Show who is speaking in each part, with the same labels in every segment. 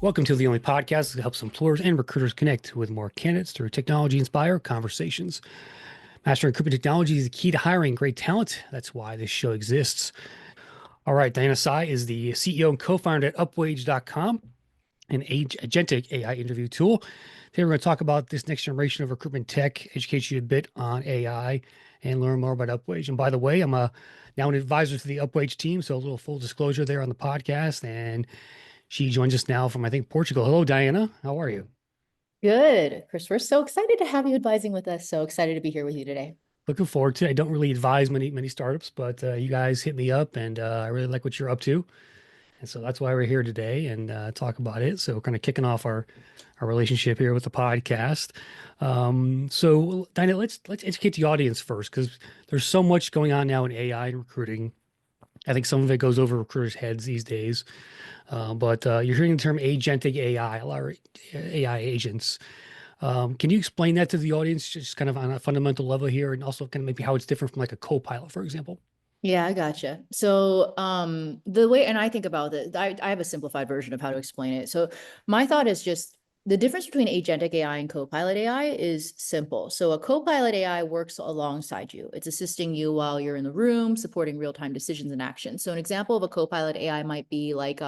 Speaker 1: Welcome to the only podcast that helps employers and recruiters connect with more candidates through technology-inspired conversations. Mastering recruitment technology is the key to hiring great talent. That's why this show exists. All right, Diana Tsai is the CEO and co-founder at Upwage.com, an agentic AI interview tool. Today we're going to talk about this next generation of recruitment tech, educate you a bit on AI, and learn more about Upwage. And by the way, I'm now an advisor to the Upwage team, so a little full disclosure there on the podcast. And she joins us now from, I think, Portugal. Hello, Diana. How are you?
Speaker 2: Good, Chris. We're so excited to have you advising with us. So excited to be here with you today.
Speaker 1: Looking forward to it. I don't really advise many startups, but you guys hit me up, and I really like what you're up to, and so that's why we're here today and talk about it. So kind of kicking off our relationship here with the podcast. So Diana, let's educate the audience first because there's so much going on now in AI and recruiting. I think some of it goes over recruiters' heads these days. But you're hearing the term agentic AI, a lot of AI agents. Can you explain that to the audience, just kind of on a fundamental level here, and also kind of maybe how it's different from like a co-pilot, for example?
Speaker 2: Yeah, I gotcha. So the way, and I think about it, I have a simplified version of how to explain it. So my thought is just the difference between agentic AI and copilot AI is simple. So a copilot AI works alongside you. It's assisting you while you're in the room, supporting real-time decisions and actions. So an example of a copilot AI might be like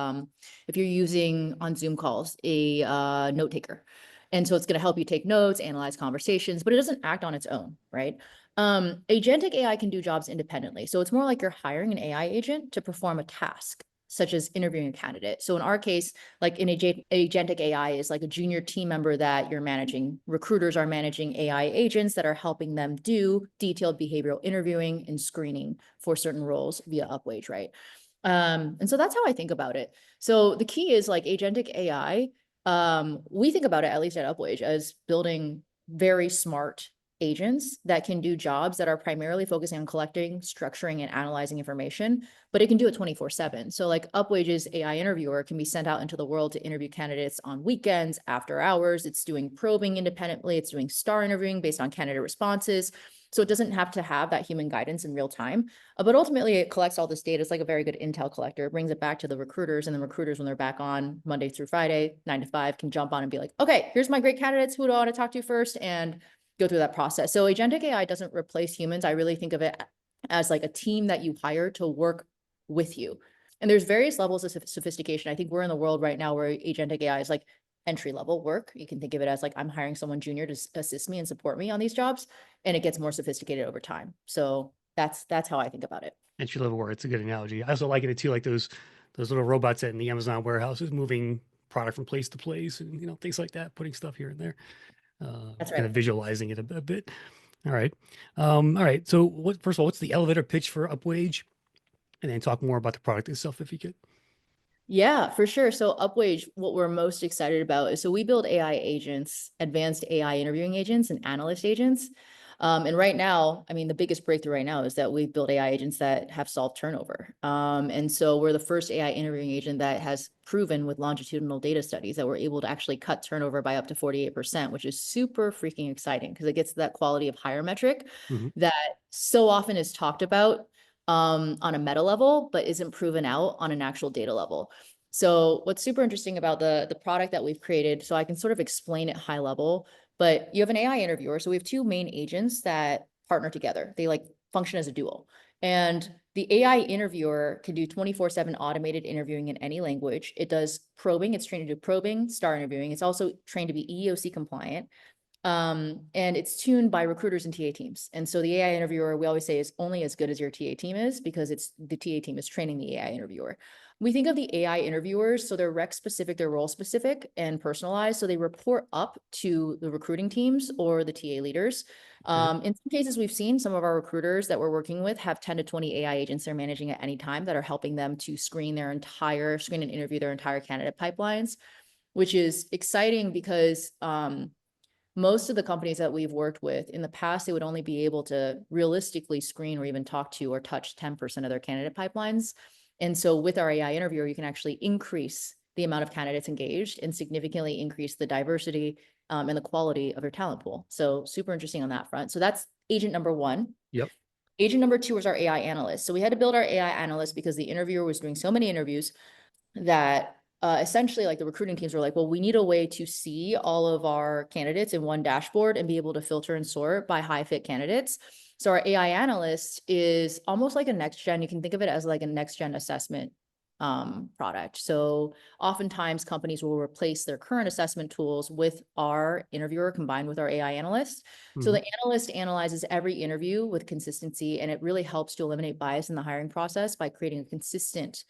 Speaker 2: if you're using on Zoom calls a note taker. And so it's going to help you take notes, analyze conversations, but it doesn't act on its own, right? Agentic AI can do jobs independently. So it's more like you're hiring an AI agent to perform a task, such as interviewing a candidate. So in our case, like an agentic AI is like a junior team member that you're managing. Recruiters are managing AI agents that are helping them do detailed behavioral interviewing and screening for certain roles via Upwage, right? And so that's how I think about it. So the key is like agentic AI. We think about it, at least at Upwage, as building very smart agents that can do jobs that are primarily focusing on collecting, structuring, and analyzing information, but it can do it 24/7. So like Upwage's AI interviewer can be sent out into the world to interview candidates on weekends, after hours. It's doing probing independently. It's doing star interviewing based on candidate responses. So it doesn't have to have that human guidance in real time. But ultimately, it collects all this data. It's like a very good intel collector. It brings it back to the recruiters, and the recruiters, when they're back on Monday through Friday, 9 to 5, can jump on and be like, okay, here's my great candidates. Who do I want to talk to first? And go through that process. So agentic AI doesn't replace humans. I really think of it as like a team that you hire to work with you. And there's various levels of sophistication. I think we're in the world right now where agentic AI is like entry level work. You can think of it as like I'm hiring someone junior to assist me and support me on these jobs, and it gets more sophisticated over time. So that's how I think about it.
Speaker 1: Entry level work. It's a good analogy. I also like it too, like those little robots in the Amazon warehouses moving product from place to place, and things like that, putting stuff here and there.
Speaker 2: That's
Speaker 1: Kind
Speaker 2: right.
Speaker 1: of visualizing it a bit. All right. All right. So first of all, what's the elevator pitch for Upwage? And then talk more about the product itself, if you could.
Speaker 2: Yeah, for sure. So Upwage, what we're most excited about is so we build AI agents, advanced AI interviewing agents and analyst agents. And right now, I mean, the biggest breakthrough right now is that we've built AI agents that have solved turnover. And so we're the first AI interviewing agent that has proven with longitudinal data studies that we're able to actually cut turnover by up to 48%, which is super freaking exciting because it gets to that quality of hire metric
Speaker 1: Mm-hmm.
Speaker 2: that so often is talked about on a meta level, but isn't proven out on an actual data level. So what's super interesting about the product that we've created, so I can sort of explain it high level, but you have an AI interviewer. So we have two main agents that partner together. They like function as a duo. And the AI interviewer can do 24/7 automated interviewing in any language. It does probing. It's trained to do probing, star interviewing. It's also trained to be EEOC compliant. And it's tuned by recruiters and TA teams. And so the AI interviewer, we always say, is only as good as your TA team is because it's the TA team is training the AI interviewer. We think of the AI interviewers, so they're rec specific, they're role specific and personalized. So they report up to the recruiting teams or the TA leaders.
Speaker 1: Okay.
Speaker 2: In some cases, we've seen some of our recruiters that we're working with have 10 to 20 AI agents they're managing at any time that are helping them to screen and interview their entire candidate pipelines, which is exciting because most of the companies that we've worked with in the past, they would only be able to realistically screen or even talk to or touch 10% of their candidate pipelines. And so with our AI interviewer, you can actually increase the amount of candidates engaged and significantly increase the diversity and the quality of your talent pool. So super interesting on that front. So that's agent number one.
Speaker 1: Yep.
Speaker 2: Agent number two was our AI analyst. So we had to build our AI analyst because the interviewer was doing so many interviews that essentially like the recruiting teams were like, well, we need a way to see all of our candidates in one dashboard and be able to filter and sort by high fit candidates. So our AI analyst is almost like a next gen. You can think of it as like a next gen assessment product. So oftentimes companies will replace their current assessment tools with our interviewer combined with our AI analyst. So
Speaker 1: Hmm.
Speaker 2: the analyst analyzes every interview with consistency, and it really helps to eliminate bias in the hiring process by creating a consistent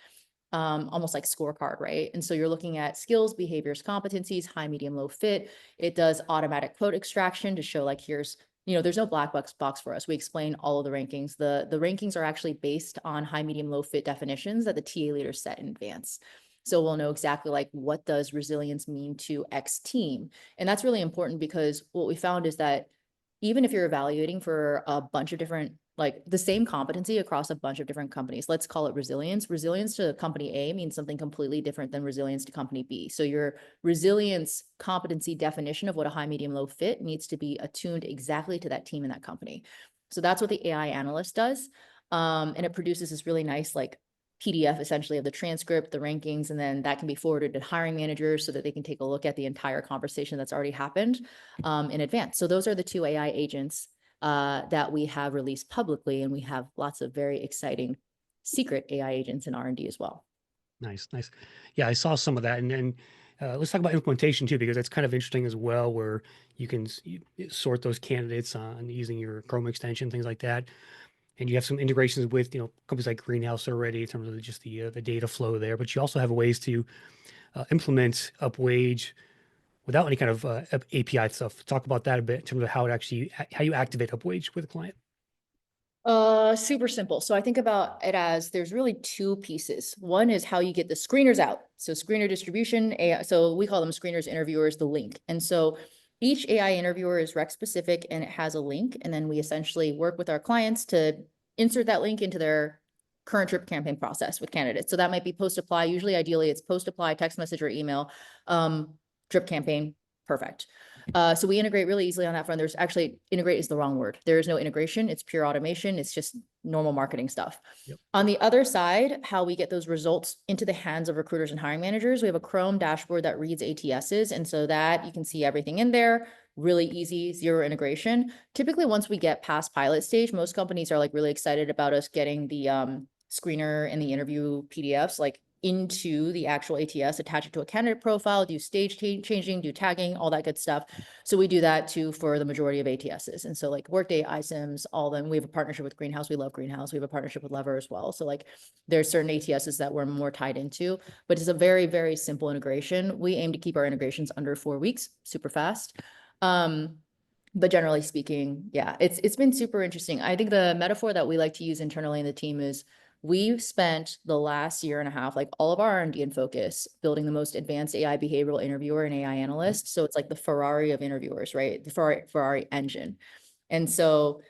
Speaker 2: almost like scorecard, right? And so you're looking at skills, behaviors, competencies, high, medium, low fit. It does automatic quote extraction to show like, here's, there's no black box for us. We explain all of the rankings. The rankings are actually based on high, medium, low fit definitions that the TA leaders set in advance. So we'll know exactly like what does resilience mean to X team. And that's really important because what we found is that even if you're evaluating for a bunch of different, like the same competency across a bunch of different companies, let's call it resilience. Resilience to company A means something completely different than resilience to company B. So your resilience competency definition of what a high, medium, low fit needs to be attuned exactly to that team and that company. So that's what the AI analyst does. And it produces this really nice, like PDF essentially of the transcript, the rankings, and then that can be forwarded to hiring managers so that they can take a look at the entire conversation that's already happened in advance. So those are the two AI agents that we have released publicly, and we have lots of very exciting secret AI agents in R&D as well.
Speaker 1: Nice, nice. Yeah, I saw some of that, and then let's talk about implementation too, because that's kind of interesting as well, where you can sort those candidates on using your Chrome extension, things like that, and you have some integrations with companies like Greenhouse already in terms of just the data flow there. But you also have ways to implement Upwage without any kind of API stuff. Talk about that a bit in terms of how you activate Upwage with a client.
Speaker 2: Super simple. So I think about it as there's really two pieces. One is how you get the screeners out. So screener distribution, AI, so we call them screeners, interviewers, the link. And so each AI interviewer is rec specific and it has a link. And then we essentially work with our clients to insert that link into their current drip campaign process with candidates. So that might be post apply. Usually, ideally, it's post apply, text message or email, drip campaign. Perfect. So we integrate really easily on that front. There's actually integrate is the wrong word. There is no integration. It's pure automation. It's just normal marketing stuff.
Speaker 1: Yep.
Speaker 2: On the other side, how we get those results into the hands of recruiters and hiring managers, we have a Chrome dashboard that reads ATSs. And so that you can see everything in there, really easy, zero integration. Typically, once we get past pilot stage, most companies are like really excited about us getting the screener and the interview PDFs like into the actual ATS, attach it to a candidate profile, do stage changing, do tagging, all that good stuff. So we do that too for the majority of ATSs. And so like Workday, iCIMS, all them, we have a partnership with Greenhouse. We love Greenhouse. We have a partnership with Lever as well. So like there's certain ATSs that we're more tied into, but it's a very, very simple integration. We aim to keep our integrations under 4 weeks, super fast. But generally speaking, yeah, it's been super interesting. I think the metaphor that we like to use internally in the team is we've spent the last year and a half, like all of our R&D and focus, building the most advanced AI behavioral interviewer and AI analyst. So it's like the Ferrari of interviewers, right? The Ferrari engine. And so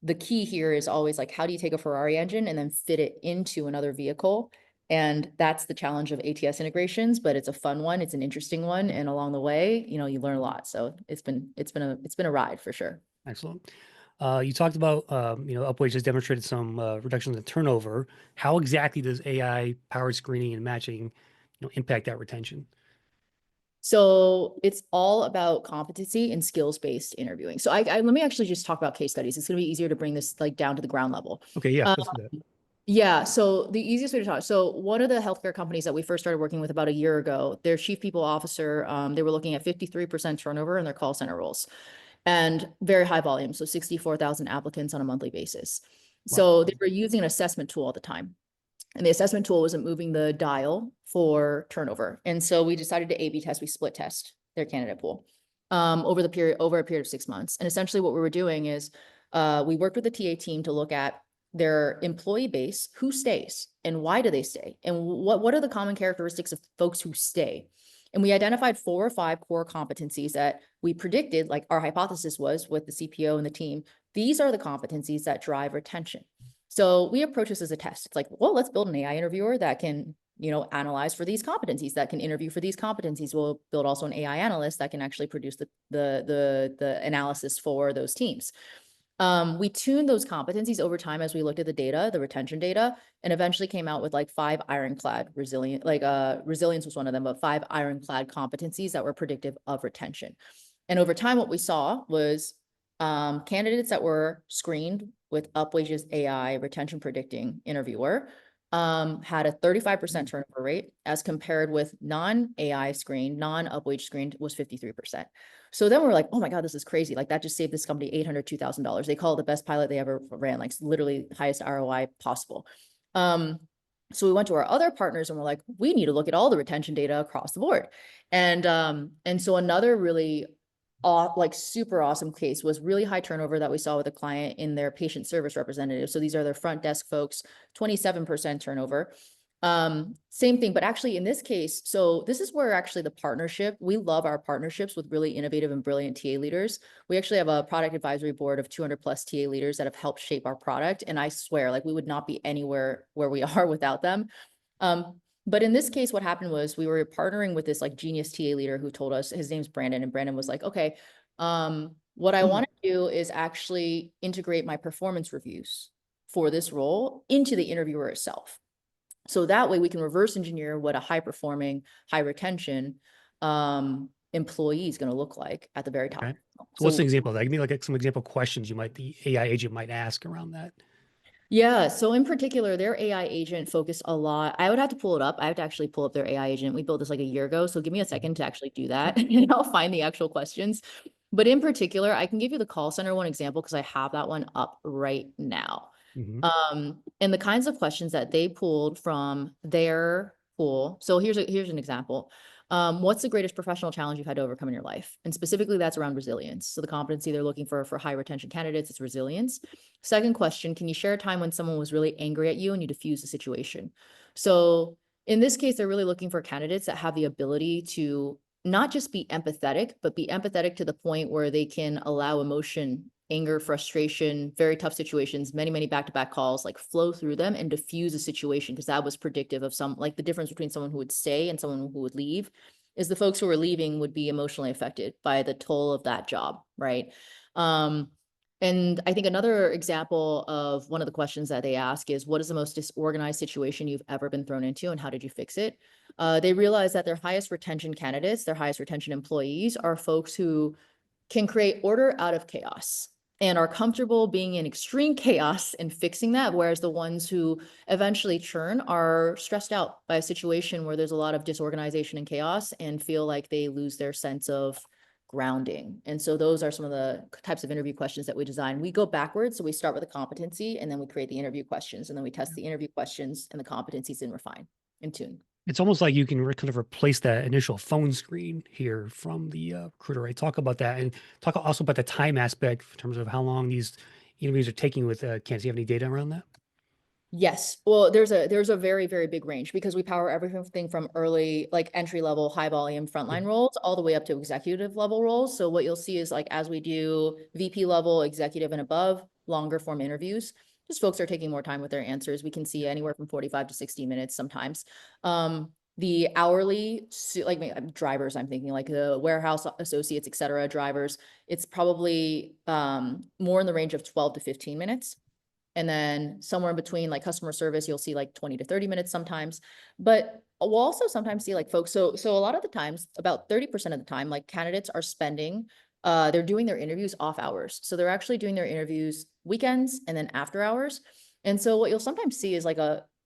Speaker 2: the key here is always like, how do you take a Ferrari engine and then fit it into another vehicle? And that's the challenge of ATS integrations, but it's a fun one. It's an interesting one. And along the way, you learn a lot. So it's been a ride for sure.
Speaker 1: Excellent. You talked about, Upwage has demonstrated some reductions in turnover. How exactly does AI powered screening and matching, impact that retention?
Speaker 2: So it's all about competency and skills-based interviewing. So let me actually just talk about case studies. It's going to be easier to bring this like down to the ground level.
Speaker 1: Okay, yeah,
Speaker 2: Um,
Speaker 1: let's do that.
Speaker 2: yeah. So the easiest way to talk. So one of the healthcare companies that we first started working with about a year ago, their chief people officer, they were looking at 53% turnover in their call center roles and very high volume. So 64,000 applicants on a monthly basis.
Speaker 1: Wow.
Speaker 2: So they were using an assessment tool at the time. And the assessment tool wasn't moving the dial for turnover. And so we decided to A/B test, we split test their candidate pool over a period of 6 months. And essentially what we were doing is we worked with the TA team to look at their employee base, who stays and why do they stay? And what are the common characteristics of folks who stay? And we identified 4 or 5 core competencies that we predicted, like our hypothesis was with the CPO and the team, these are the competencies that drive retention. So we approach this as a test. It's like, well, let's build an AI interviewer that can, analyze for these competencies, that can interview for these competencies. We'll build also an AI analyst that can actually produce the analysis for those teams. We tuned those competencies over time as we looked at the data, the retention data, and eventually came out with like 5 ironclad resilient, like resilience was one of them, but 5 ironclad competencies that were predictive of retention. And over time, what we saw was candidates that were screened with Upwage's AI retention predicting interviewer had a 35% turnover rate as compared with non-AI screened, non-Upwage screened was 53%. So then we're like, oh my God, this is crazy. Like that just saved this company $802,000. They call it the best pilot they ever ran, like literally highest ROI possible. So we went to our other partners and we're like, we need to look at all the retention data across the board. And so another really like super awesome case was really high turnover that we saw with a client in their patient service representative. So these are their front desk folks, 27% turnover. Same thing, but actually in this case, so this is where actually the partnership, we love our partnerships with really innovative and brilliant TA leaders. We actually have a product advisory board of 200 plus TA leaders that have helped shape our product. And I swear, like we would not be anywhere where we are without them. But in this case, what happened was we were partnering with this like genius TA leader who told us, his name's Brandon, and Brandon was like, okay, what I want to do is actually integrate my performance reviews for this role into the interviewer itself. So that way we can reverse engineer what a high performing, high retention employee is going to look like at the very top.
Speaker 1: Okay. So what's an example of that? Give me like some example questions the AI agent might ask around that.
Speaker 2: Yeah. So in particular, their AI agent focused a lot. I would have to pull it up. I have to actually pull up their AI agent. We built this like a year ago. So give me a second to actually do that and I'll find the actual questions. But in particular, I can give you the call center one example because I have that one up right now.
Speaker 1: Mm-hmm.
Speaker 2: And the kinds of questions that they pulled from their pool. So here's an example. What's the greatest professional challenge you've had to overcome in your life? And specifically that's around resilience. So the competency they're looking for high retention candidates is resilience. Second question, can you share a time when someone was really angry at you and you diffused the situation? So in this case, they're really looking for candidates that have the ability to not just be empathetic, but be empathetic to the point where they can allow emotion, anger, frustration, very tough situations, many back-to-back calls, like flow through them and diffuse a situation, because that was predictive of some, like the difference between someone who would stay and someone who would leave is the folks who are leaving would be emotionally affected by the toll of that job, right? And I think another example of one of the questions that they ask is, what is the most disorganized situation you've ever been thrown into and how did you fix it? They realize that their highest retention candidates, their highest retention employees are folks who can create order out of chaos and are comfortable being in extreme chaos and fixing that, whereas the ones who eventually churn are stressed out by a situation where there's a lot of disorganization and chaos and feel like they lose their sense of grounding. And so those are some of the types of interview questions that we design. We go backwards. So we start with a competency and then we create the interview questions and then we test the interview questions and the competencies and refine and tune.
Speaker 1: It's almost like you can kind of replace that initial phone screen here from the recruiter, right? Talk about that and talk also about the time aspect in terms of how long these interviews are taking with candidates. Do you have any data around that?
Speaker 2: Yes. Well, there's a very big range because we power everything from early, like entry level, high volume
Speaker 1: Yeah.
Speaker 2: frontline roles all the way up to executive level roles. So what you'll see is like as we do VP level, executive and above, longer form interviews, just folks are taking more time with their answers. We can see anywhere from 45 to 60 minutes sometimes. The hourly, like drivers, I'm thinking like the warehouse associates, et cetera, drivers, it's probably more in the range of 12 to 15 minutes. And then somewhere in between like customer service, you'll see like 20 to 30 minutes sometimes, but we'll also sometimes see like folks. So a lot of the times, about 30% of the time, like candidates are spending, they're doing their interviews off hours. So they're actually doing their interviews weekends and then after hours. And so what you'll sometimes see is like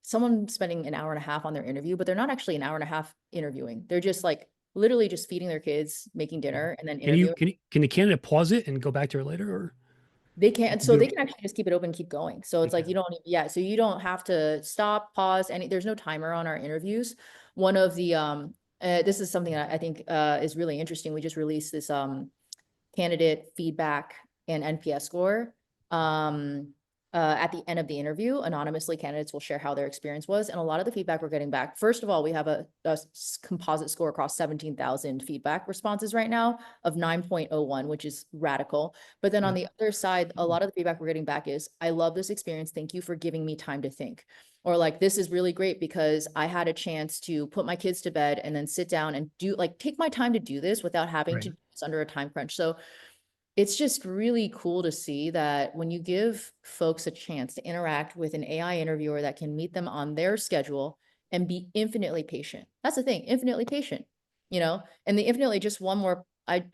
Speaker 2: someone spending an hour and a half on their interview, but they're not actually an hour and a half interviewing. They're just like literally just feeding their kids, making dinner and then interviewing.
Speaker 1: Can the candidate pause it and go back to it later or
Speaker 2: They can't, so
Speaker 1: do
Speaker 2: they
Speaker 1: it?
Speaker 2: can actually just keep it open, keep going. So it's like,
Speaker 1: Okay.
Speaker 2: you don't, yeah, so you don't have to stop, pause, there's no timer on our interviews. One of the, this is something that I think is really interesting. We just released this candidate feedback and NPS score. At the end of the interview, anonymously candidates will share how their experience was. And a lot of the feedback we're getting back, first of all, we have a composite score across 17,000 feedback responses right now of 9.01, which is radical. But then on the other side, a lot of the feedback we're getting back is, I love this experience. Thank you for giving me time to think. Or like, this is really great because I had a chance to put my kids to bed and then sit down and take my time to do this without having
Speaker 1: Right.
Speaker 2: to do this under a time crunch. So it's just really cool to see that when you give folks a chance to interact with an AI interviewer that can meet them on their schedule and be infinitely patient. That's the thing, infinitely patient, and the infinitely just one more.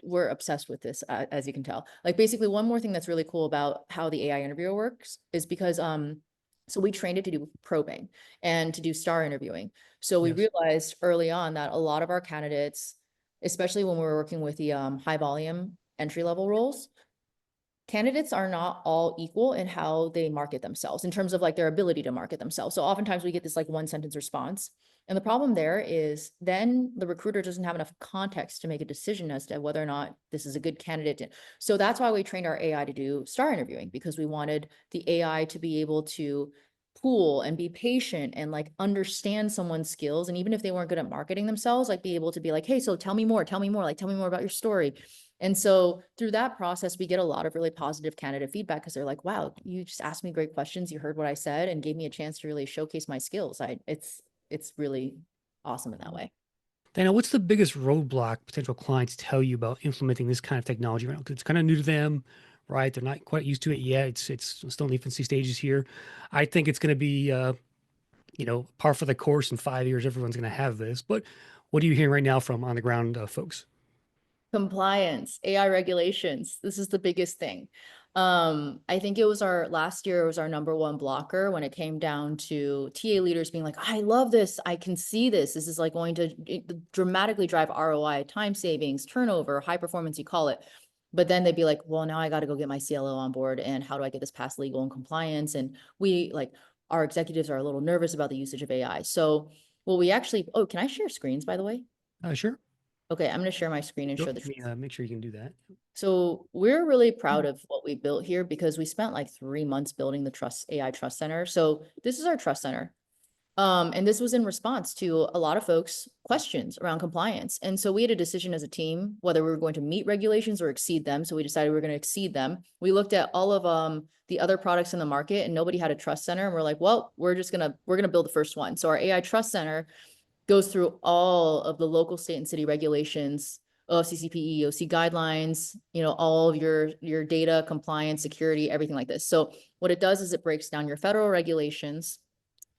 Speaker 2: We're obsessed with this, as you can tell. Like basically, one more thing that's really cool about how the AI interviewer works is because so we trained it to do probing and to do star interviewing. So we
Speaker 1: Yes.
Speaker 2: realized early on that a lot of our candidates, especially when we were working with the high volume entry level roles, candidates are not all equal in how they market themselves in terms of like their ability to market themselves. So oftentimes we get this like one sentence response. And the problem there is then the recruiter doesn't have enough context to make a decision as to whether or not this is a good candidate. So that's why we trained our AI to do star interviewing, because we wanted the AI to be able to pool and be patient and like understand someone's skills. And even if they weren't good at marketing themselves, like be able to be like, hey, so tell me more, like tell me more about your story. And so through that process, we get a lot of really positive candidate feedback because they're like, wow, you just asked me great questions. You heard what I said and gave me a chance to really showcase my skills. It's really awesome in that way.
Speaker 1: Dana, what's the biggest roadblock potential clients tell you about implementing this kind of technology right now? 'Cause it's kind of new to them, right? They're not quite used to it yet. It's still in the infancy stages here. I think it's going to be par for the course in 5 years. Everyone's going to have this. But what are you hearing right now from on the ground folks?
Speaker 2: Compliance, AI regulations. This is the biggest thing. I think it was our last year was our number one blocker when it came down to TA leaders being like, I love this. I can see this. This is like going to dramatically drive ROI, time savings, turnover, high performance, you call it. But then they'd be like, well, now I got to go get my CLO on board. And how do I get this past legal and compliance? And our executives are a little nervous about the usage of AI. So, well, we actually, oh, can I share screens, by the way?
Speaker 1: Sure.
Speaker 2: Okay, I'm going to share my screen and
Speaker 1: Go,
Speaker 2: show the.
Speaker 1: let me make sure you can do that.
Speaker 2: So we're really proud of what we built here because we spent like 3 months building the Trust AI Trust Center. So this is our Trust Center. And this was in response to a lot of folks' questions around compliance. And so we had a decision as a team whether we were going to meet regulations or exceed them. So we decided we were going to exceed them. We looked at all of the other products in the market and nobody had a trust center. And we're like, well, we're gonna build the first one. So our AI Trust Center goes through all of the local, state, and city regulations, OFCCP, EOC guidelines, all of your data, compliance, security, everything like this. So what it does is it breaks down your federal regulations,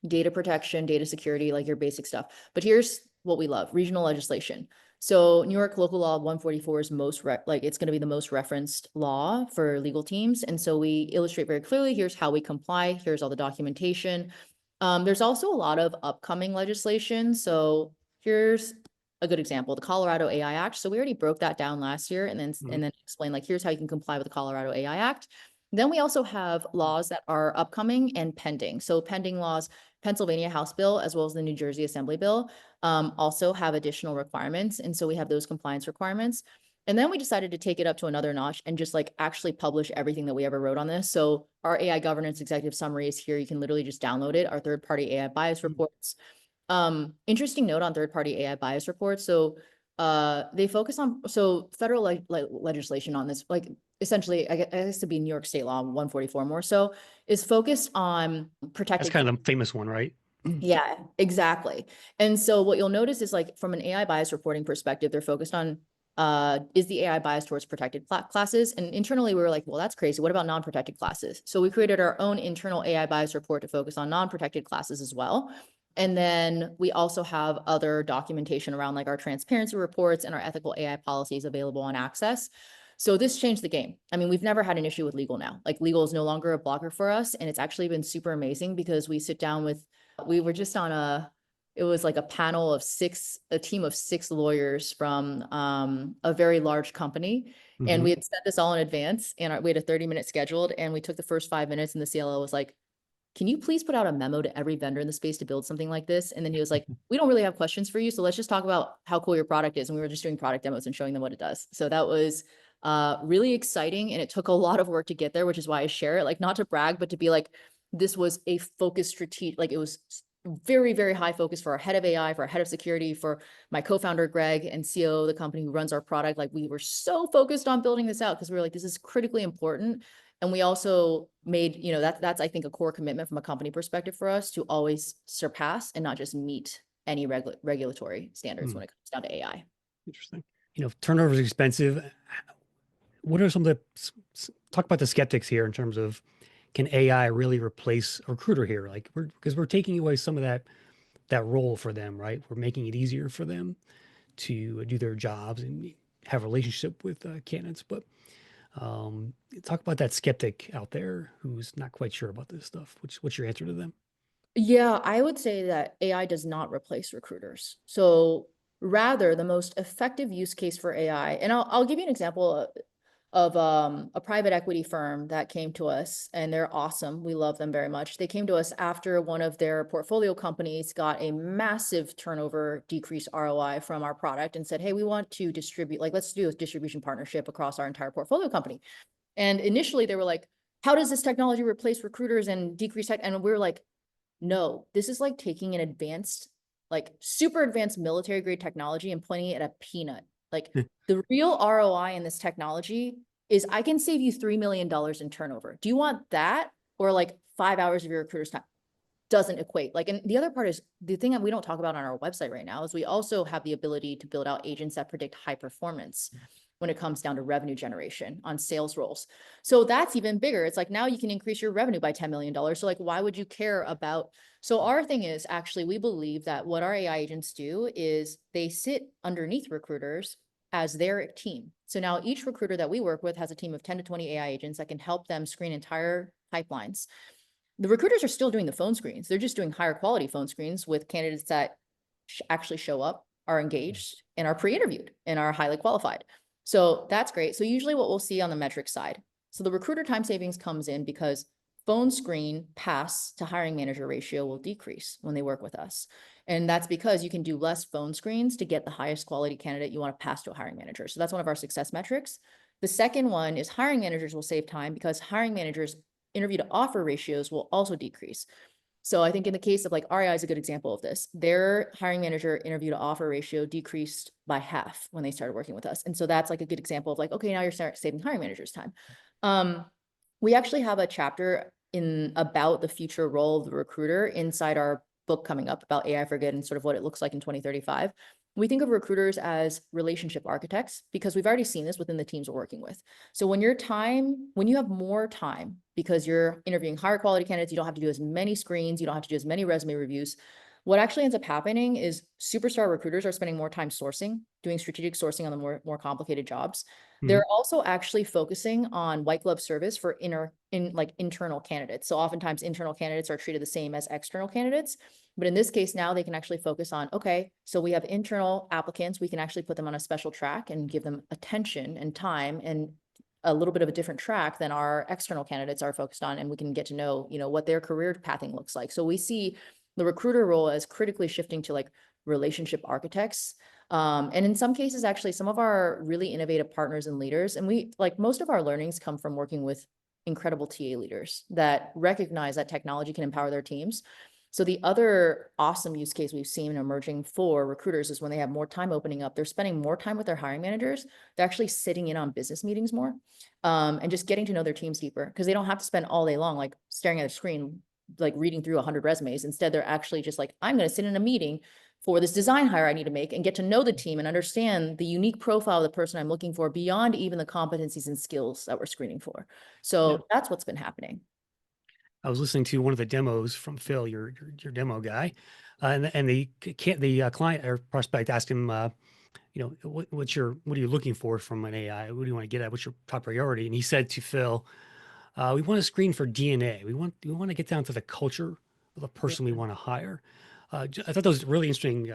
Speaker 2: data protection, data security, like your basic stuff. But here's what we love: regional legislation. So New York Local Law 144 is it's going to be the most referenced law for legal teams. And so we illustrate very clearly, here's how we comply, here's all the documentation. There's also a lot of upcoming legislation. So here's a good example, the Colorado AI Act. So we already broke that down last year and then explained like, here's how you can comply with the Colorado AI Act. Then we also have laws that are upcoming and pending. So pending laws, Pennsylvania House bill, as well as the New Jersey Assembly bill, also have additional requirements. And so we have those compliance requirements. And then we decided to take it up to another notch and just like actually publish everything that we ever wrote on this. So our AI governance executive summary is here. You can literally just download it. Our third-party AI bias reports. Interesting note on third-party AI bias reports. So they focus on federal legislation on this, like essentially, I guess to be New York State Law 144 more so, is focused on
Speaker 1: That's
Speaker 2: protected.
Speaker 1: kind of the famous one, right?
Speaker 2: Yeah, exactly. And so what you'll notice is like from an AI bias reporting perspective, they're focused on is the AI bias towards protected classes? And internally, we were like, well, that's crazy. What about non-protected classes? So we created our own internal AI bias report to focus on non-protected classes as well. And then we also have other documentation around like our transparency reports and our ethical AI policies available on Access. So this changed the game. I mean, we've never had an issue with legal now. Like legal is no longer a blocker for us. And it's actually been super amazing because we were just on it was like a panel of a team of 6 lawyers from a very large company. And we had set this all in advance and we had a 30-minute scheduled and we took the first 5 minutes and the CLO was like, can you please put out a memo to every vendor in the space to build something like this? And then he was like, we don't really have questions for you. So let's just talk about how cool your product is. And we were just doing product demos and showing them what it does. So that was really exciting. And it took a lot of work to get there, which is why I share it, like not to brag, but to be like, this was a focused strategic, like it was very, very high focus for our head of AI, for our head of security, for my co-founder, Greg, and CEO of the company who runs our product. Like we were so focused on building this out because we were like, this is critically important. And we also made, that's, I think, a core commitment from a company perspective for us to always surpass and not just meet any regulatory standards when it comes down to AI.
Speaker 1: Interesting. Turnover is expensive. What are some of talk about the skeptics here in terms of can AI really replace a recruiter here? Like because we're taking away some of that role for them, right? We're making it easier for them to do their jobs and have a relationship with candidates. But talk about that skeptic out there who's not quite sure about this stuff. What's your answer to them?
Speaker 2: Yeah, I would say that AI does not replace recruiters. So rather, the most effective use case for AI, and I'll give you an example of a private equity firm that came to us, and they're awesome. We love them very much. They came to us after one of their portfolio companies got a massive turnover decrease ROI from our product and said, hey, we want to distribute, like, let's do a distribution partnership across our entire portfolio company. And initially they were like, how does this technology replace recruiters and decrease tech? And we were like, no, this is like taking an advanced, like super advanced military grade technology and pointing it at a peanut. Like the real ROI in this technology is I can save you $3 million in turnover. Do you want that or like 5 hours of your recruiter's time? Doesn't equate. Like, and the other part is the thing that we don't talk about on our website right now is we also have the ability to build out agents that predict high performance when it comes down to revenue generation on sales roles. So that's even bigger. It's like now you can increase your revenue by $10 million. So like, why would you care about? So our thing is actually, we believe that what our AI agents do is they sit underneath recruiters as their team. So now each recruiter that we work with has a team of 10 to 20 AI agents that can help them screen entire pipelines. The recruiters are still doing the phone screens. They're just doing higher quality phone screens with candidates that actually show up, are engaged, and are pre-interviewed and are highly qualified. So that's great. So usually what we'll see on the metric side. So the recruiter time savings comes in because phone screen pass to hiring manager ratio will decrease when they work with us. And that's because you can do less phone screens to get the highest quality candidate you want to pass to a hiring manager. So that's one of our success metrics. The second one is hiring managers will save time because hiring managers interview to offer ratios will also decrease. So I think in the case of like REI is a good example of this. Their hiring manager interview to offer ratio decreased by half when they started working with us. And so that's like a good example of like, okay, now you're saving hiring managers time. We actually have a chapter in about the future role of the recruiter inside our book coming up about AI for Good and sort of what it looks like in 2035. We think of recruiters as relationship architects because we've already seen this within the teams we're working with. So when you have more time because you're interviewing higher quality candidates, you don't have to do as many screens, you don't have to do as many resume reviews. What actually ends up happening is superstar recruiters are spending more time sourcing, doing strategic sourcing on the more complicated jobs.
Speaker 1: Mhm.
Speaker 2: They're also actually focusing on white glove service for internal candidates. So oftentimes internal candidates are treated the same as external candidates. But in this case, now they can actually focus on, okay, so we have internal applicants, we can actually put them on a special track and give them attention and time and a little bit of a different track than our external candidates are focused on. And we can get to know, what their career pathing looks like. So we see the recruiter role as critically shifting to like relationship architects. And in some cases, actually, some of our really innovative partners and leaders, and we like most of our learnings come from working with incredible TA leaders that recognize that technology can empower their teams. So the other awesome use case we've seen emerging for recruiters is when they have more time opening up, they're spending more time with their hiring managers. They're actually sitting in on business meetings more, and just getting to know their teams deeper because they don't have to spend all day long like staring at a screen, like reading through 100 resumes. Instead, they're actually just like, I'm going to sit in a meeting for this design hire I need to make and get to know the team and understand the unique profile of the person I'm looking for beyond even the competencies and skills that we're screening for.
Speaker 1: Yeah.
Speaker 2: So that's what's been happening.
Speaker 1: I was listening to one of the demos from Phil, your demo guy, and the client or prospect asked him, what are you looking for from an AI? What do you want to get at? What's your top priority? And he said to Phil, we want to screen for DNA. We want to get down to the culture of the
Speaker 2: Yeah.
Speaker 1: person we want to hire. I thought that was a really interesting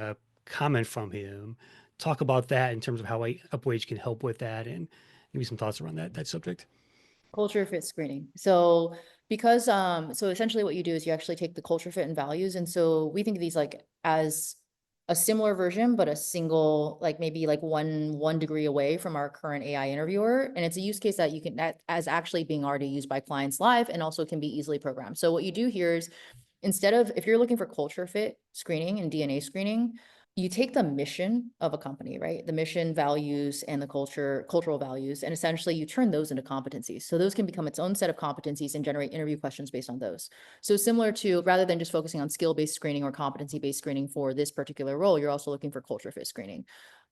Speaker 1: comment from him. Talk about that in terms of how Upwage can help with that, and maybe some thoughts around that subject.
Speaker 2: Culture fit screening. So because so essentially what you do is you actually take the culture fit and values. And so we think of these like as a similar version, but a single, like maybe like one degree away from our current AI interviewer. And it's a use case that you can that as actually being already used by clients live and also can be easily programmed. So what you do here is instead of if you're looking for culture fit screening and DNA screening, you take the mission of a company, right? The mission, values, and the cultural values, and essentially you turn those into competencies. So those can become its own set of competencies and generate interview questions based on those. So similar to rather than just focusing on skill-based screening or competency-based screening for this particular role, you're also looking for culture fit screening.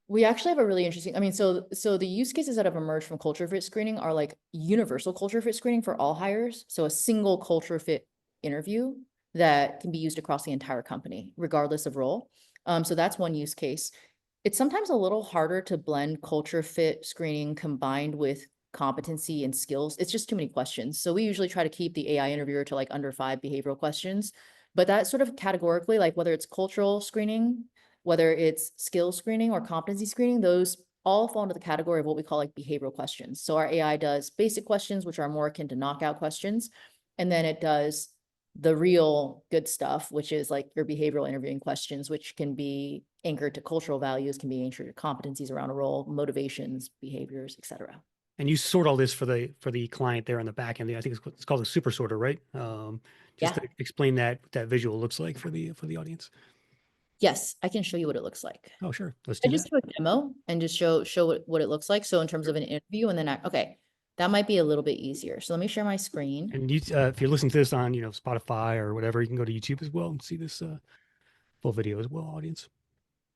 Speaker 2: We actually have a really interesting, I mean, so the use cases that have emerged from culture fit screening are like universal culture fit screening for all hires. So a single culture fit interview that can be used across the entire company, regardless of role. So that's one use case. It's sometimes a little harder to blend culture fit screening combined with competency and skills. It's just too many questions. So we usually try to keep the AI interviewer to like under 5 behavioral questions. But that sort of categorically, like whether it's cultural screening, whether it's skill screening or competency screening, those all fall into the category of what we call like behavioral questions. So our AI does basic questions, which are more akin to knockout questions. And then it does the real good stuff, which is like your behavioral interviewing questions, which can be anchored to cultural values, can be anchored to competencies around a role, motivations, behaviors, etc.
Speaker 1: And you sort all this for the client there on the back end. I think it's called a super sorter, right? Just
Speaker 2: Yeah.
Speaker 1: to explain that what that visual looks like for the audience.
Speaker 2: Yes, I can show you what it looks like.
Speaker 1: Oh, sure. Let's
Speaker 2: I
Speaker 1: do
Speaker 2: just
Speaker 1: that.
Speaker 2: do a demo and just show what it looks like. So in terms of
Speaker 1: Sure.
Speaker 2: an interview, and then okay, that might be a little bit easier. So let me share my screen.
Speaker 1: And you, if you're listening to this on, Spotify or whatever, you can go to YouTube as well and see this full video as well, audience.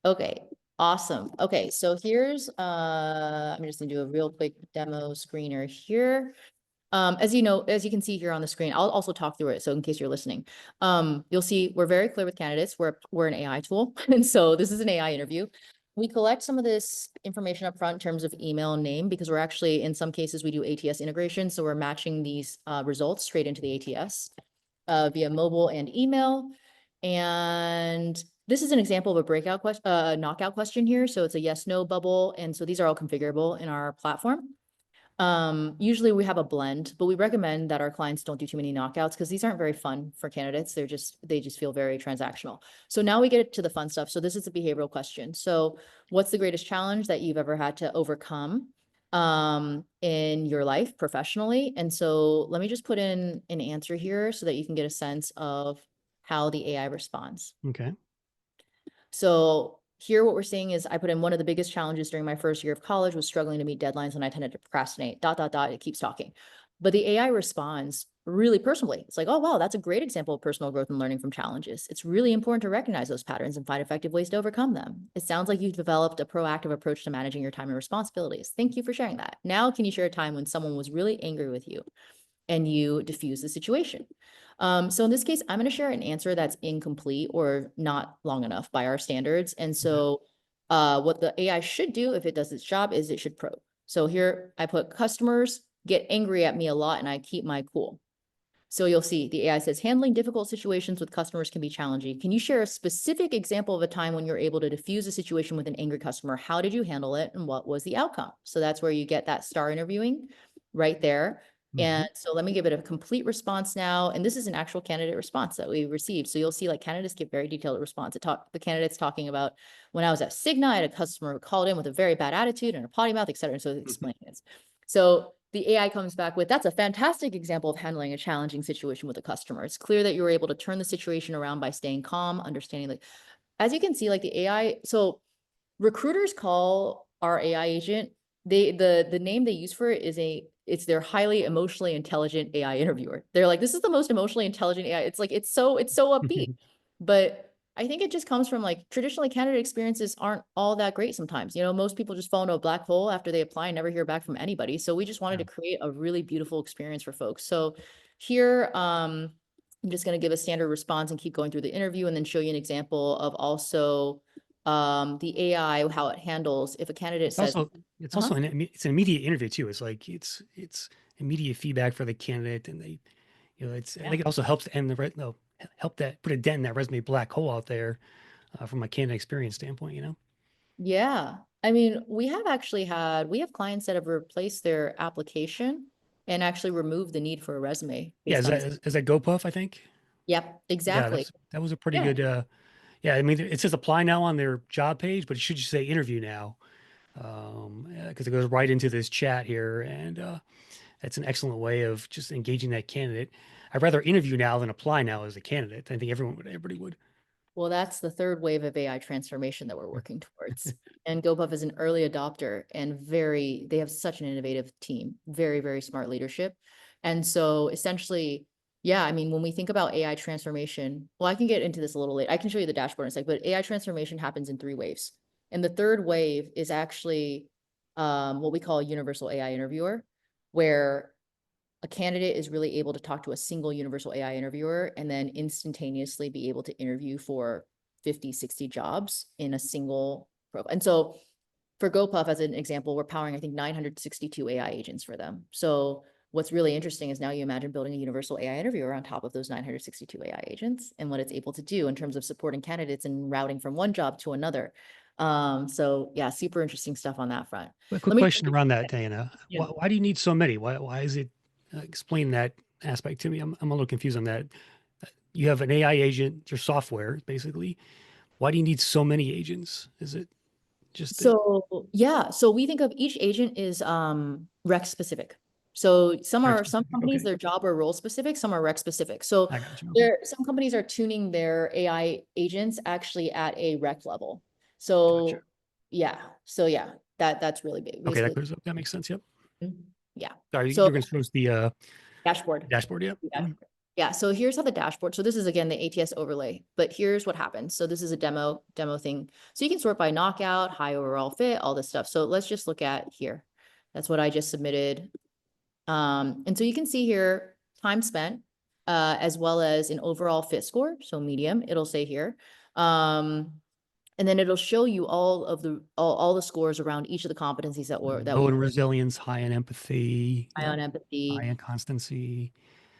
Speaker 2: Okay, awesome. Okay, so here's I'm just gonna do a real quick demo screener here. As you know, as you can see here on the screen, I'll also talk through it. So in case you're listening, you'll see we're very clear with candidates. We're an AI tool. And so this is an AI interview. We collect some of this information up front in terms of email and name, because we're actually, in some cases, we do ATS integration. So we're matching these results straight into the ATS via mobile and email. And this is an example of a breakout question, knockout question here. So it's a yes, no bubble. And so these are all configurable in our platform. Usually we have a blend, but we recommend that our clients don't do too many knockouts because these aren't very fun for candidates. They just feel very transactional. So now we get to the fun stuff. So this is a behavioral question. So what's the greatest challenge that you've ever had to overcome in your life professionally? And so let me just put in an answer here so that you can get a sense of how the AI responds.
Speaker 1: Okay.
Speaker 2: So here what we're seeing is I put in one of the biggest challenges during my first year of college was struggling to meet deadlines and I tended to procrastinate, dot, dot, dot, it keeps talking. But the AI responds really personally. It's like, oh, wow, that's a great example of personal growth and learning from challenges. It's really important to recognize those patterns and find effective ways to overcome them. It sounds like you've developed a proactive approach to managing your time and responsibilities. Thank you for sharing that. Now, can you share a time when someone was really angry with you and you diffuse the situation? So in this case, I'm going to share an answer that's incomplete or not long enough by our standards. And
Speaker 1: Okay.
Speaker 2: so what the AI should do if it does its job is it should probe. So here I put customers get angry at me a lot and I keep my cool. So you'll see the AI says handling difficult situations with customers can be challenging. Can you share a specific example of a time when you're able to diffuse a situation with an angry customer? How did you handle it and what was the outcome? So that's where you get that star interviewing right there.
Speaker 1: Hmm.
Speaker 2: And so let me give it a complete response now. And this is an actual candidate response that we received. So you'll see like candidates give very detailed response. The candidate's talking about when I was at Cigna, I had a customer who called in with a very bad attitude and a potty mouth, et cetera. And so explaining this. So the AI comes back with, that's a fantastic example of handling a challenging situation with a customer. It's clear that you were able to turn the situation around by staying calm, understanding like, as you can see, like the AI, so recruiters call our AI agent, the name they use for it is it's their highly emotionally intelligent AI interviewer. They're like, this is the most emotionally intelligent AI. It's like, it's so upbeat. But I think it just comes from like traditionally candidate experiences aren't all that great sometimes. You know, most people just fall into a black hole after they apply and never hear back from anybody. So we just wanted
Speaker 1: Yeah.
Speaker 2: to create a really beautiful experience for folks. So here, I'm just going to give a standard response and keep going through the interview and then show you an example of also the AI, how it handles if a candidate
Speaker 1: It's
Speaker 2: says,
Speaker 1: also it's
Speaker 2: uh-huh,
Speaker 1: also it's an immediate interview too. It's like it's immediate feedback for the candidate, and they it's I
Speaker 2: yeah.
Speaker 1: think it also helps to end the no help that put a dent in that resume black hole out there from a candidate experience standpoint.
Speaker 2: Yeah. I mean, we have clients that have replaced their application and actually removed the need for a resume
Speaker 1: Yeah,
Speaker 2: based on this.
Speaker 1: is that GoPuff? I think.
Speaker 2: Yep,
Speaker 1: Yeah,
Speaker 2: exactly.
Speaker 1: that was a pretty
Speaker 2: Yeah.
Speaker 1: good. Yeah, I mean it says apply now on their job page, but it should just say interview now because it goes right into this chat here, and that's an excellent way of just engaging that candidate. I'd rather interview now than apply now as a candidate. I think everybody would.
Speaker 2: Well, that's the third wave of AI transformation that we're working towards. And GoPuff is an early adopter and they have such an innovative team, very, very smart leadership. And so essentially, yeah, I mean, when we think about AI transformation, well, I can get into this a little later. I can show you the dashboard in a sec, but AI transformation happens in 3 waves. And the third wave is actually what we call a universal AI interviewer, where a candidate is really able to talk to a single universal AI interviewer and then instantaneously be able to interview for 50, 60 jobs in a single profile. And so for GoPuff, as an example, we're powering, I think, 962 AI agents for them. So what's really interesting is now you imagine building a universal AI interviewer on top of those 962 AI agents and what it's able to do in terms of supporting candidates and routing from one job to another. So yeah, super interesting stuff on that front.
Speaker 1: A quick
Speaker 2: Let me,
Speaker 1: question around that, Diana.
Speaker 2: yeah.
Speaker 1: Why do you need so many? Why is it? Explain that aspect to me. I'm a little confused on that. You have an AI agent, your software, basically. Why do you need so many agents? Is it just that?
Speaker 2: So yeah, so we think of each agent is rec specific. So
Speaker 1: Rec
Speaker 2: some
Speaker 1: specific?
Speaker 2: companies,
Speaker 1: Okay,
Speaker 2: their job or role specific, some are rec specific. So
Speaker 1: I got you. Okay,
Speaker 2: there some companies are tuning their AI agents actually at a rec level.
Speaker 1: gotcha.
Speaker 2: So yeah, that's really big,
Speaker 1: Okay, that
Speaker 2: basically.
Speaker 1: clears up. That makes sense. Yep.
Speaker 2: Yeah.
Speaker 1: Sorry,
Speaker 2: So
Speaker 1: you're going to show us the
Speaker 2: dashboard.
Speaker 1: dashboard. Yep. Mhm.
Speaker 2: Yeah, so here's how the dashboard. So this is again the ATS overlay, but here's what happens. So this is a demo thing. So you can sort by knockout, high overall fit, all this stuff. So let's just look at here. That's what I just submitted. And so you can see here time spent, as well as an overall fit score. So medium, it'll say here. And then it'll show you all of the all the scores around each of the competencies that
Speaker 1: Low in resilience, high in empathy.
Speaker 2: high
Speaker 1: Yep.
Speaker 2: on
Speaker 1: High
Speaker 2: empathy.
Speaker 1: in constancy,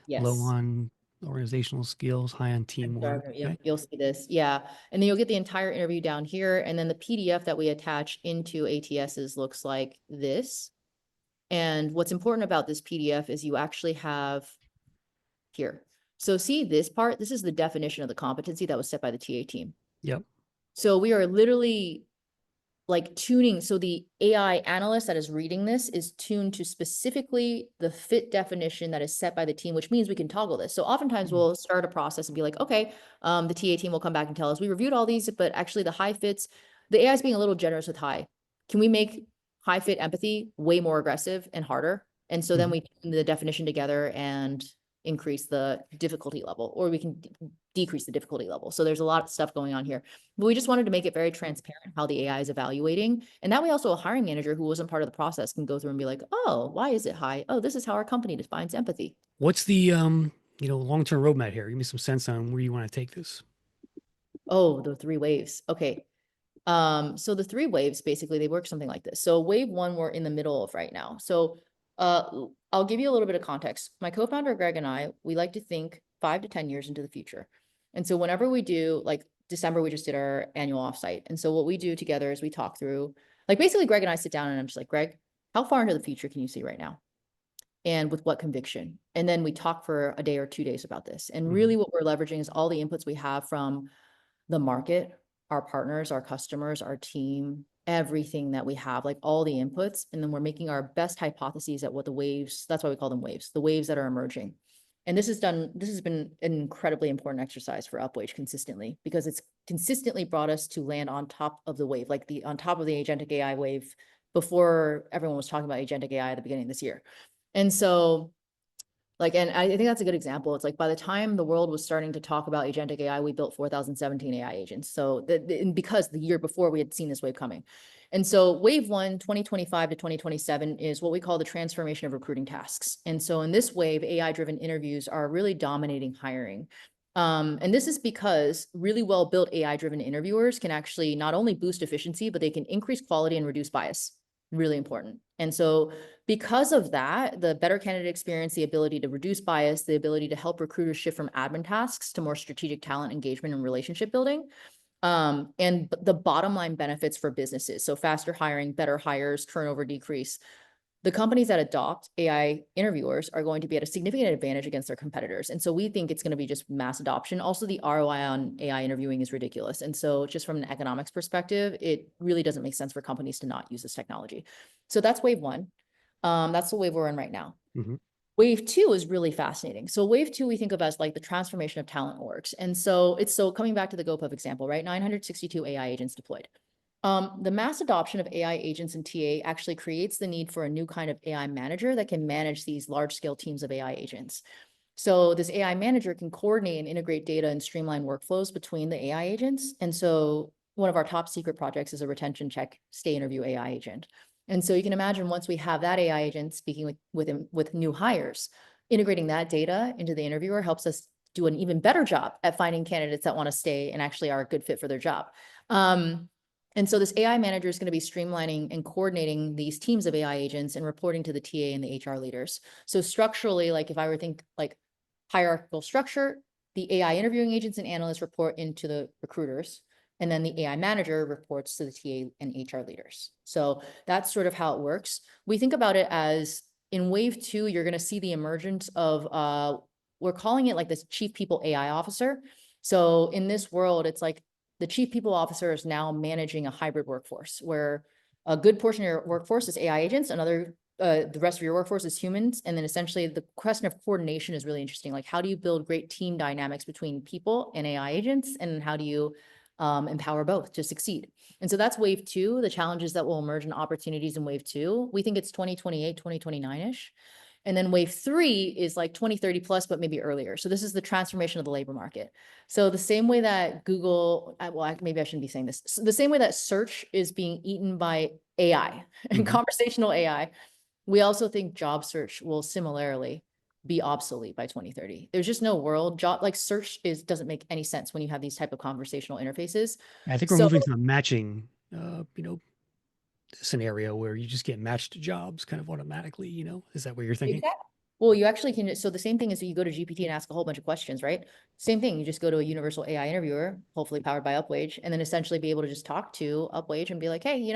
Speaker 1: low
Speaker 2: Yes.
Speaker 1: on organizational skills, high on
Speaker 2: I'm
Speaker 1: teamwork.
Speaker 2: sorry, yep,
Speaker 1: Okay.
Speaker 2: you'll see this. Yeah. And then you'll get the entire interview down here. And then the PDF that we attach into ATSs looks like this. And what's important about this PDF is you actually have here. So see this part, this is the definition of the competency that was set by the TA team.
Speaker 1: Yep.
Speaker 2: So we are literally like tuning. So the AI analyst that is reading this is tuned to specifically the fit definition that is set by the team, which means we can toggle this. So oftentimes
Speaker 1: Mm.
Speaker 2: we'll start a process and be like, okay, the TA team will come back and tell us, we reviewed all these, but actually the high fits, the AI is being a little generous with high. Can we make high fit empathy way more aggressive and harder? And so then
Speaker 1: Mhm.
Speaker 2: we tune the definition together and increase the difficulty level, or we can decrease the difficulty level. So there's a lot of stuff going on here. But we just wanted to make it very transparent how the AI is evaluating. And that way also a hiring manager who wasn't part of the process can go through and be like, oh, why is it high? Oh, this is how our company defines empathy.
Speaker 1: What's the long-term roadmap here? Give me some sense on where you want to take this.
Speaker 2: Oh, the three waves. Okay. So the three waves, basically, they work something like this. So wave one, we're in the middle of right now. So I'll give you a little bit of context. My co-founder, Greg, and I, we like to think 5 to 10 years into the future. And so whenever we do, like December, we just did our annual offsite. And so what we do together is we talk through, like basically Greg and I sit down and I'm just like, Greg, how far into the future can you see right now? And with what conviction? And then we talk for a day or 2 days about this. And
Speaker 1: Mhm.
Speaker 2: really what we're leveraging is all the inputs we have from the market, our partners, our customers, our team, everything that we have, like all the inputs. And then we're making our best hypotheses at what the waves, that's why we call them waves, the waves that are emerging. And this has been an incredibly important exercise for Upwage consistently, because it's consistently brought us to land on top of the wave, like on top of the agentic AI wave before everyone was talking about agentic AI at the beginning of this year. And so like, and I think that's a good example. It's like by the time the world was starting to talk about agentic AI, we built 4,017 AI agents. So because the year before we had seen this wave coming. And so wave one, 2025 to 2027 is what we call the transformation of recruiting tasks. And so in this wave, AI-driven interviews are really dominating hiring. And this is because really well-built AI-driven interviewers can actually not only boost efficiency, but they can increase quality and reduce bias. Really important. And so because of that, the better candidate experience, the ability to reduce bias, the ability to help recruiters shift from admin tasks to more strategic talent engagement and relationship building, and the bottom line benefits for businesses. So faster hiring, better hires, turnover decrease. The companies that adopt AI interviewers are going to be at a significant advantage against their competitors. And so we think it's going to be just mass adoption. Also, the ROI on AI interviewing is ridiculous. And so just from an economics perspective, it really doesn't make sense for companies to not use this technology. So that's wave one. That's the wave we're in right now.
Speaker 1: Mhm.
Speaker 2: Wave two is really fascinating. So wave two, we think of as like the transformation of talent orgs. And so coming back to the GoPuff example, right? 962 AI agents deployed. The mass adoption of AI agents in TA actually creates the need for a new kind of AI manager that can manage these large scale teams of AI agents. So this AI manager can coordinate and integrate data and streamline workflows between the AI agents. And so one of our top secret projects is a retention check stay interview AI agent. And so you can imagine once we have that AI agent speaking with new hires, integrating that data into the interviewer helps us do an even better job at finding candidates that want to stay and actually are a good fit for their job. And so this AI manager is going to be streamlining and coordinating these teams of AI agents and reporting to the TA and the HR leaders. So structurally, like if I were to think like hierarchical structure, the AI interviewing agents and analysts report into the recruiters, and then the AI manager reports to the TA and HR leaders. So that's sort of how it works. We think about it as in wave 2, you're going to see the emergence of, we're calling it like this chief people AI officer. So in this world, it's like the chief people officer is now managing a hybrid workforce where a good portion of your workforce is AI agents, the rest of your workforce is humans. And then essentially the question of coordination is really interesting. Like how do you build great team dynamics between people and AI agents? And how do you empower both to succeed? And so that's wave 2, the challenges that will emerge and opportunities in wave 2. We think it's 2028, 2029-ish. And then wave 3 is like 2030 plus, but maybe earlier. So this is the transformation of the labor market. So the same way that Google, well, maybe I shouldn't be saying this. So the same way that search is being eaten by AI and conversational AI, we also think job search will similarly be obsolete by 2030. There's just no world job like search doesn't make any sense when you have these type of conversational interfaces.
Speaker 1: I think we're
Speaker 2: So
Speaker 1: moving to a matching, scenario where you just get matched to jobs kind of automatically, Is that what you're thinking?
Speaker 2: exactly. Well, you actually can. So the same thing is you go to GPT and ask a whole bunch of questions, right? Same thing. You just go to a universal AI interviewer, hopefully powered by Upwage, and then essentially be able to just talk to Upwage and be like, hey,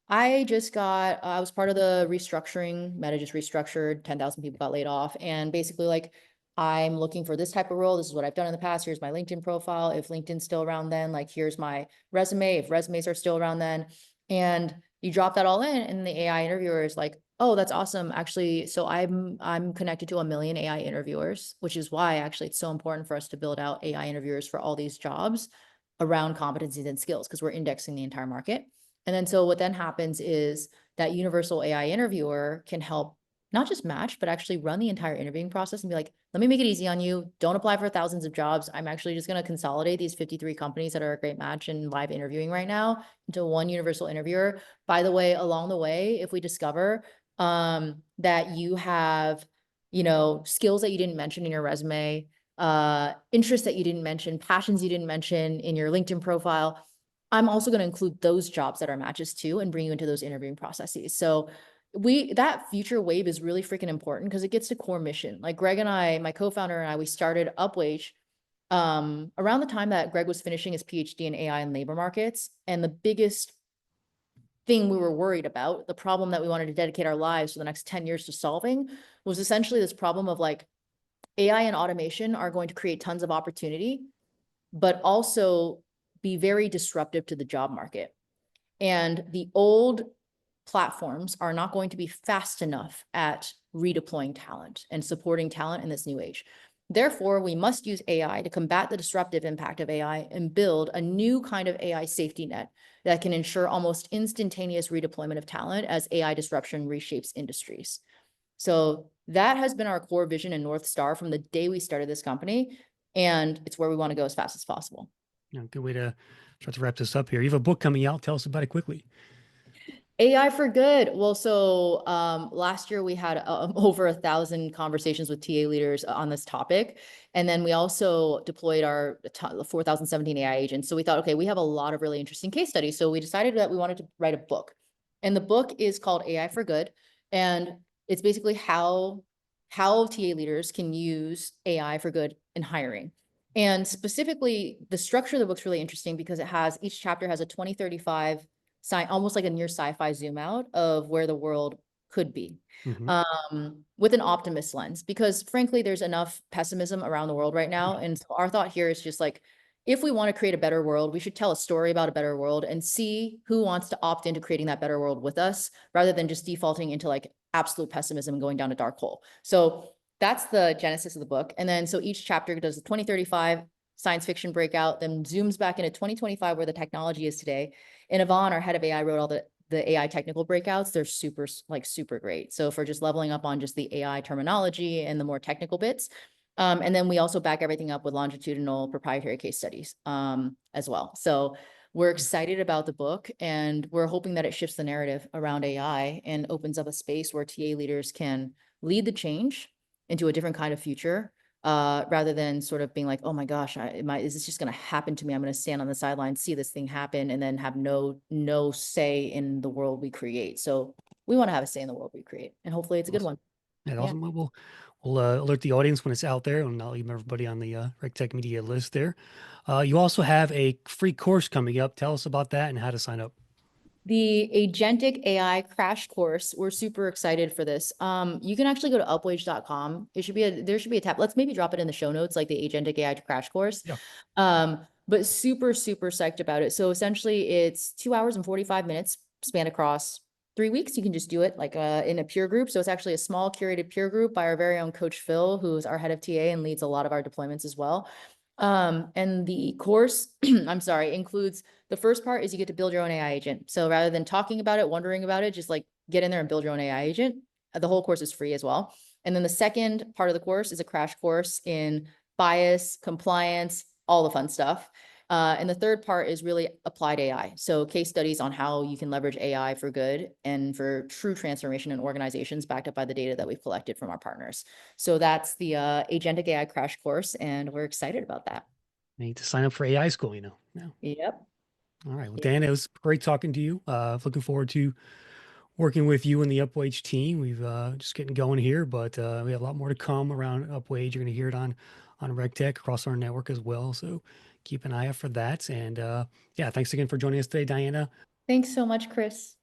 Speaker 2: I was part of the restructuring. Meta just restructured, 10,000 people got laid off. And basically, like, I'm looking for this type of role. This is what I've done in the past. Here's my LinkedIn profile. If LinkedIn's still around then, like, here's my resume. If resumes are still around then. And you drop that all in, and the AI interviewer is like, oh, that's awesome. Actually, so I'm connected to 1 million AI interviewers, which is why actually it's so important for us to build out AI interviewers for all these jobs around competencies and skills, because we're indexing the entire market. And then so what then happens is that universal AI interviewer can help not just match, but actually run the entire interviewing process and be like, let me make it easy on you. Don't apply for thousands of jobs. I'm actually just going to consolidate these 53 companies that are a great match and live interviewing right now into one universal interviewer. By the way, along the way, if we discover that you have, skills that you didn't mention in your resume, interests that you didn't mention, passions you didn't mention in your LinkedIn profile, I'm also going to include those jobs that are matches too and bring you into those interviewing processes. So that future wave is really freaking important because it gets to core mission. Like Greg and I, my co-founder and I, we started Upwage around the time that Greg was finishing his PhD in AI and labor markets. And the biggest thing we were worried about, the problem that we wanted to dedicate our lives for the next 10 years to solving, was essentially this problem of like AI and automation are going to create tons of opportunity, but also be very disruptive to the job market. And the old platforms are not going to be fast enough at redeploying talent and supporting talent in this new age. Therefore, we must use AI to combat the disruptive impact of AI and build a new kind of AI safety net that can ensure almost instantaneous redeployment of talent as AI disruption reshapes industries. So that has been our core vision and North Star from the day we started this company. And it's where we want to go as fast as possible.
Speaker 1: Good way to start to wrap this up here. You have a book coming out. Tell us about it quickly.
Speaker 2: AI for good. Well, so last year we had over 1,000 conversations with TA leaders on this topic. And then we also deployed our 4,017 AI agents. So we thought, okay, we have a lot of really interesting case studies. So we decided that we wanted to write a book. And the book is called AI for Good. And it's basically how TA leaders can use AI for good in hiring. And specifically, the structure of the book's really interesting because each chapter has a 2035 almost like a near sci-fi zoom out of where the world could be, with an optimist lens, because frankly, there's enough pessimism around the world right now. And so our thought here is just like, if we want to create a better world, we should tell a story about a better world and see who wants to opt into creating that better world with us, rather than just defaulting into like absolute pessimism and going down a dark hole. So that's the genesis of the book. And then so each chapter does the 2035 science fiction breakout, then zooms back into 2025 where the technology is today. And Yvonne, our head of AI, wrote all the AI technical breakouts. They're super great. So for just leveling up on just the AI terminology and the more technical bits. And then we also back everything up with longitudinal proprietary case studies as well. So we're excited about the book, and we're hoping that it shifts the narrative around AI and opens up a space where TA leaders can lead the change into a different kind of future, rather than sort of being like, oh my gosh, is this just going to happen to me? I'm going to stand on the sidelines, see this thing happen, and then have no say in the world we create. So we want to have a say in the world we create, and hopefully it's a good
Speaker 1: Awesome.
Speaker 2: one.
Speaker 1: Yeah,
Speaker 2: Yeah.
Speaker 1: awesome. We'll alert the audience when it's out there, and I'll leave everybody on the RegTech Media list there. You also have a free course coming up. Tell us about that and how to sign up.
Speaker 2: The Agentic AI crash course. We're super excited for this. You can actually go to upwage.com. There should be a tab. Let's maybe drop it in the show notes, like the Agentic AI crash course.
Speaker 1: Yeah.
Speaker 2: But super, super psyched about it. So essentially it's 2 hours and 45 minutes spanned across 3 weeks. You can just do it like in a peer group. So it's actually a small curated peer group by our very own coach, Phil, who's our head of TA and leads a lot of our deployments as well. And the course, I'm sorry, includes the first part is you get to build your own AI agent. So rather than talking about it, wondering about it, just like get in there and build your own AI agent. The whole course is free as well. And then the second part of the course is a crash course in bias, compliance, all the fun stuff. And the third part is really applied AI. So case studies on how you can leverage AI for good and for true transformation in organizations backed up by the data that we've collected from our partners. So that's the Agentic AI crash course, and we're excited about that.
Speaker 1: I need to sign up for AI school, Yeah.
Speaker 2: Yep.
Speaker 1: All right. Well,
Speaker 2: Yep.
Speaker 1: Dan, it was great talking to you. Looking forward to working with you and the Upwage team. We've just getting going here, but we have a lot more to come around Upwage. You're going to hear it on RegTech across our network as well. So keep an eye out for that. And yeah, thanks again for joining us today, Diana.
Speaker 2: Thanks so much, Chris.